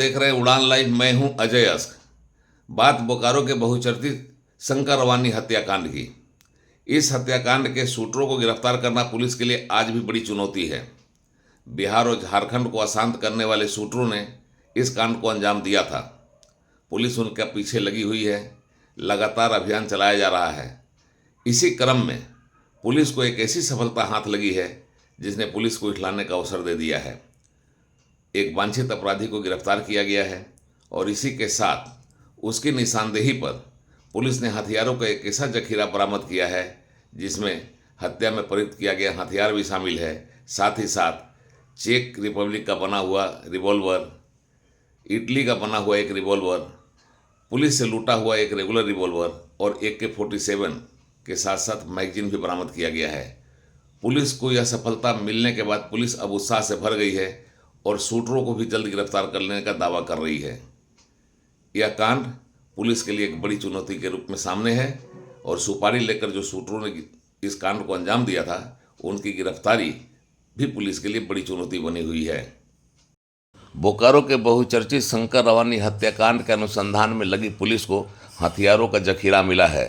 देख रहे हैं उड़ान लाइव। मैं हूं अजय अस्क। बात बोकारो के बहुचर्चित शंकर रवानी हत्याकांड की। इस हत्याकांड के शूटरों को गिरफ्तार करना पुलिस के लिए आज भी बड़ी चुनौती है। बिहार और झारखंड को अशांत करने वाले शूटरों ने इस कांड को अंजाम दिया था। पुलिस उनके पीछे लगी हुई है, लगातार अभियान चलाया जा रहा है। इसी क्रम में पुलिस को एक ऐसी सफलता हाथ लगी है जिसने पुलिस को इठलाने का अवसर दे दिया है। एक वांछित अपराधी को गिरफ्तार किया गया है और इसी के साथ उसकी निशानदेही पर पुलिस ने हथियारों का एक ऐसा जखीरा बरामद किया है जिसमें हत्या में प्रयुक्त किया गया हथियार भी शामिल है। साथ ही साथ चेक रिपब्लिक का बना हुआ रिवॉल्वर, इटली का बना हुआ एक रिवॉल्वर, पुलिस से लूटा हुआ एक रेगुलर रिवॉल्वर और AK-47 के साथ साथ मैगजीन भी बरामद किया गया है। पुलिस को यह सफलता मिलने के बाद पुलिस अब उत्साह से भर गई है और शूटरों को भी जल्द गिरफ्तार कर लेने का दावा कर रही है। यह कांड पुलिस के लिए एक बड़ी चुनौती के रूप में सामने है और सुपारी लेकर जो शूटरों ने इस कांड को अंजाम दिया था उनकी गिरफ्तारी भी पुलिस के लिए बड़ी चुनौती बनी हुई है। बोकारो के बहुचर्चित शंकर रवानी हत्याकांड के अनुसंधान में लगी पुलिस को हथियारों का जखीरा मिला है।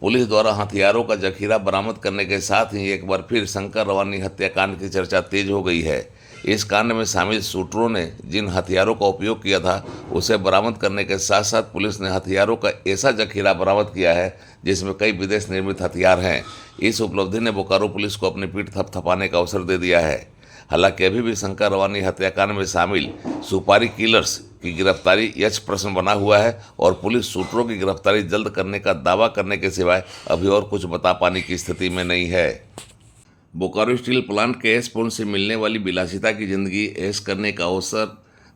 पुलिस द्वारा हथियारों का जखीरा बरामद करने के साथ ही एक बार फिर शंकर रवानी हत्याकांड की चर्चा तेज हो गई है। इस कांड में शामिल शूटरों ने जिन हथियारों का उपयोग किया था उसे बरामद करने के साथ साथ पुलिस ने हथियारों का ऐसा जखीरा बरामद किया है जिसमें कई विदेश निर्मित हथियार हैं। इस उपलब्धि ने बोकारो पुलिस को अपनी पीठ थपथपाने का अवसर दे दिया है। हालांकि अभी भी शंकर रवानी हत्याकांड में शामिल सुपारी किलर्स की गिरफ्तारी यक्ष प्रश्न बना हुआ है और पुलिस शूटरों की गिरफ्तारी जल्द करने का दावा करने के सिवाय अभी और कुछ बता पाने की स्थिति में नहीं है। बोकारो स्टील प्लांट के ऐश पुंज से मिलने वाली विलासिता की जिंदगी, ऐश करने का अवसर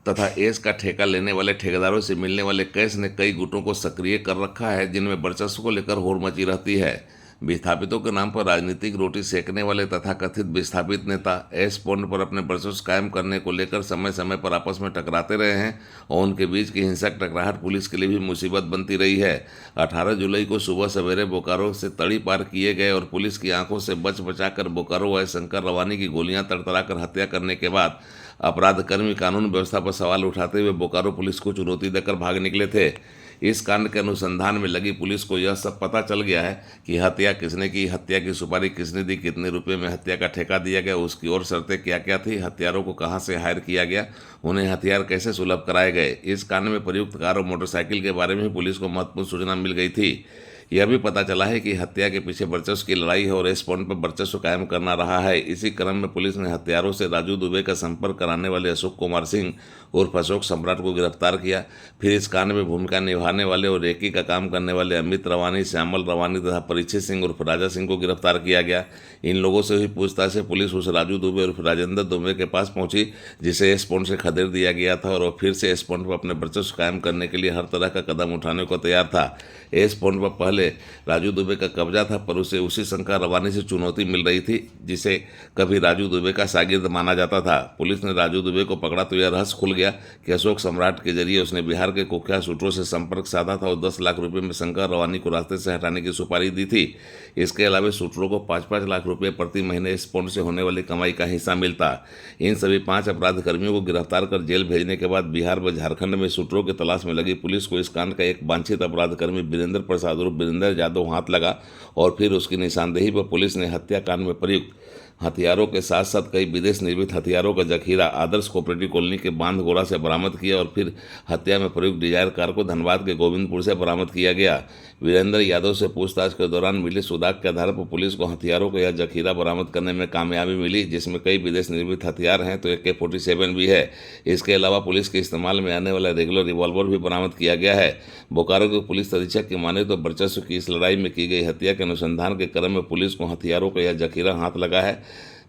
तथा ऐश का ठेका लेने वाले ठेकेदारों से मिलने वाले कैश ने कई गुटों को सक्रिय कर रखा है जिनमें वर्चस्व को लेकर होड़ मची रहती है। विस्थापितों के नाम पर राजनीतिक रोटी सेकने वाले तथा कथित विस्थापित नेता ऐश पौंड पर अपने वर्चस्व कायम करने को लेकर समय समय पर आपस में टकराते रहे हैं और उनके बीच की हिंसक टकराहट पुलिस के लिए भी मुसीबत बनती रही है। 18 जुलाई को सुबह सवेरे बोकारो से तड़ी पार किए गए और पुलिस की आंखों से बच बचाकर बोकारो व शंकर रवानी की गोलियां तड़तड़ाकर हत्या करने के बाद अपराधकर्मी कानून व्यवस्था पर सवाल उठाते हुए बोकारो पुलिस को चुनौती देकर भाग निकले थे। इस कांड के अनुसंधान में लगी पुलिस को यह सब पता चल गया है कि हत्या किसने की, हत्या की सुपारी किसने दी, कितने रुपए में हत्या का ठेका दिया गया, उसकी और शर्तें क्या क्या थी, हथियारों को कहां से हायर किया गया, उन्हें हथियार कैसे सुलभ कराए गए। इस कांड में प्रयुक्त कार और मोटरसाइकिल के बारे में पुलिस को महत्वपूर्ण सूचना मिल गई थी। यह भी पता चला है कि हत्या के पीछे वर्चस्व की लड़ाई है और ऐश पॉइंट पर वर्चस्व कायम करना रहा है। इसी क्रम में पुलिस ने हत्यारों से राजू दुबे का संपर्क कराने वाले अशोक कुमार सिंह उर्फ अशोक सम्राट को गिरफ्तार किया। फिर इस कांड में भूमिका निभाने वाले और रेकी का काम करने वाले अमित रवानी, श्यामल रवानी तथा परीक्षित सिंह उर्फ राजा सिंह को गिरफ्तार किया गया। इन लोगों से हुई पूछताछ से पुलिस उस राजू दुबे उर्फ राजेंद्र दुबे के पास पहुंची जिसे ऐश पॉइंट से खदेड़ दिया गया था और वह फिर से ऐश पॉइंट पर अपने वर्चस्व कायम करने के लिए हर तरह का कदम उठाने को तैयार था। ऐश पॉइंट पर पहले राजू दुबे का कब्जा था पर उसे उसी शंकर रवानी से चुनौती मिल रही थी जिसे कभी राजू दुबे का शागिर्द माना जाता था। पुलिस ने राजू दुबे को पकड़ा तो यह रहस्य खुल गया कि अशोक सम्राट के जरिए उसने बिहार के कुख्यात शूटरों से संपर्क साधा था और 10 लाख रुपए में शंकर रवानी को रास्ते से हटाने की सुपारी दी थी। इसके अलावा शूटरों को 5-5 लाख रुपए प्रति महीने इस पॉइंट से होने वाली कमाई का हिस्सा मिलता। इन सभी 5 अपराध कर्मियों को गिरफ्तार कर जेल भेजने के बाद बिहार व झारखंड में शूटरों की तलाश में लगी पुलिस को इस कांड का एक वांछित अपराध कर्मी वीरेंद्र प्रसाद उर्फ वीरेंद्र यादव हाथ लगा और फिर उसकी निशानदेही पर पुलिस ने हत्याकांड में प्रयुक्त हथियारों के साथ साथ कई विदेश निर्मित हथियारों का जखीरा आदर्श कोऑपरेटिव कॉलोनी के बांधगोड़ा से बरामद किया और फिर हत्या में प्रयुक्त डिजायर कार को धनबाद के गोविंदपुर से बरामद किया गया। वीरेंद्र यादव से पूछताछ के दौरान मिली सुराग के आधार पर पुलिस को हथियारों का यह जखीरा बरामद करने में कामयाबी मिली जिसमें कई विदेश निर्मित हथियार हैं तो AK-47 भी है। इसके अलावा पुलिस के इस्तेमाल में आने वाला रेगुलर रिवॉल्वर भी बरामद किया गया है। बोकारो के पुलिस अधीक्षक की माने तो वर्चस्व की इस लड़ाई में की गई हत्या के अनुसंधान के क्रम में पुलिस को हथियारों का यह जखीरा हाथ लगा है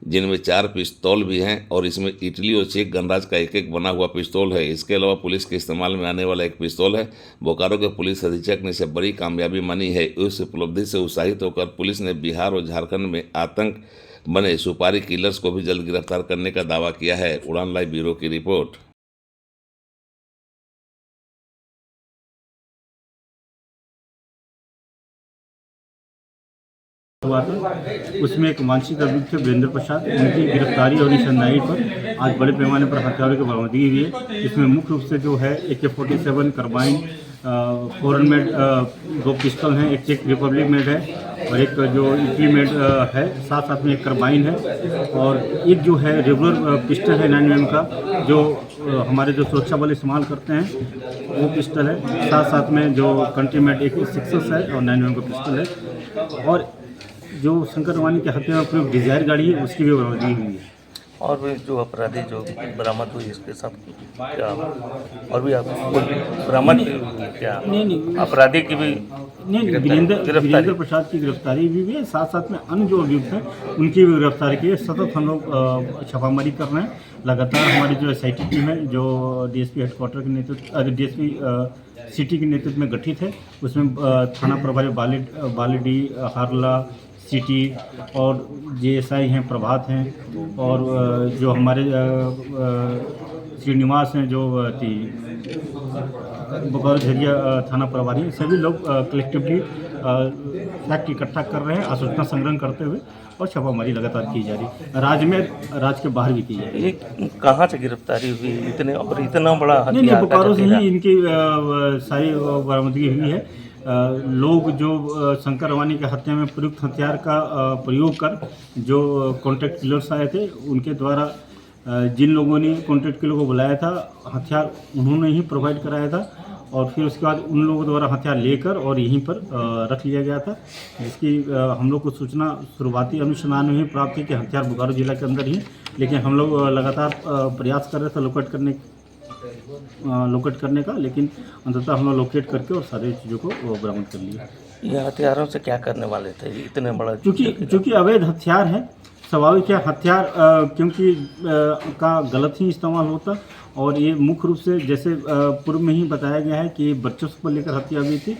जिनमें 4 पिस्तौल भी हैं और इसमें इटली और चेक गणराज का एक बना हुआ पिस्तौल है। इसके अलावा पुलिस के इस्तेमाल में आने वाला एक पिस्तौल है। बोकारो के पुलिस अधीक्षक ने इसे बड़ी कामयाबी मानी है। इस उपलब्धि से उत्साहित होकर पुलिस ने बिहार और झारखंड में आतंक बने सुपारी किलर्स को भी जल्द गिरफ्तार करने का दावा किया है। उड़ान लाइव ब्यूरो की रिपोर्ट। हुआ था, उसमें एक मानसिक अभियुक्त थे वीरेंद्र प्रसाद, उनकी गिरफ्तारी और निशानदेही पर आज बड़े पैमाने पर हथियारों की बरामदगी हुई है। इसमें मुख्य रूप से जो है AK-47 carbene, foreign made 2 pistol हैं, एक चेक रिपब्लिक मेड है और एक जो इटली मेड है, साथ साथ में एक कार्बाइन है और एक जो है रेगुलर पिस्टल है 9mm का, जो हमारे जो सुरक्षा बल इस्तेमाल करते हैं वो पिस्टल है। साथ साथ में जो कंट्री मेड एक 6 है और 9mm का पिस्टल है और जो शंकर रवानी की हत्या में प्रयुक्त डिजायर गाड़ी है उसकी भी बरामदगी हुई है। और भी जो अपराधी जो बरामद हुई इसके साथ क्या और भी बरामद क्या अपराधी की भी नहीं, वीरेंद्र प्रसाद की गिरफ्तारी भी हुई है, साथ साथ में अन्य जो अभियुक्त हैं उनकी भी गिरफ्तारी की है। सतत हम लोग छापामारी कर रहे हैं। लगातार हमारी जो SIT टीम है जो DSP हेडक्वार्टर के नेतृत्व DSP सिटी के नेतृत्व में गठित है, उसमें थाना प्रभारी बालीडी, हारला सिटी और JSI हैं, प्रभात हैं और जो हमारे श्रीनिवास हैं जो बोकारो झरिया थाना प्रभारी हैं, सभी लोग कलेक्टिवली फैक्ट इकट्ठा कर रहे हैं, आसूचना संग्रह करते हुए और छापामारी लगातार की जा रही है। राज्य में राज्य के बाहर भी की जा रही है। ये कहाँ से गिरफ्तारी हुई इतना बड़ा नहीं, बोकारो से ही इनकी सारी बरामदगी हुई है। लोग जो शंकर रवानी की हत्या में प्रयुक्त हथियार का प्रयोग कर जो कॉन्ट्रैक्ट किलर्स आए थे उनके द्वारा जिन लोगों ने कॉन्ट्रैक्ट किलर को बुलाया था, हथियार उन्होंने ही प्रोवाइड कराया था और फिर उसके बाद उन लोगों द्वारा हथियार लेकर और यहीं पर रख लिया गया था, जिसकी हम लोग को सूचना शुरुआती अनुसंधान में ही प्राप्त थी कि हथियार बोकारो जिला के अंदर ही, लेकिन हम लोग लगातार प्रयास कर रहे थे लोकेट करने का, लेकिन अंततः हम लोग लोकेट करके और सारी चीज़ों को बरामद कर लिया। ये हथियारों से क्या करने वाले थे इतने बड़ा? चूँकि अवैध हथियार है, स्वाभाविक है हथियार क्योंकि का गलत ही इस्तेमाल होता और ये मुख्य रूप से जैसे पूर्व में ही बताया गया है कि बच्चों को लेकर हत्या हुई थी।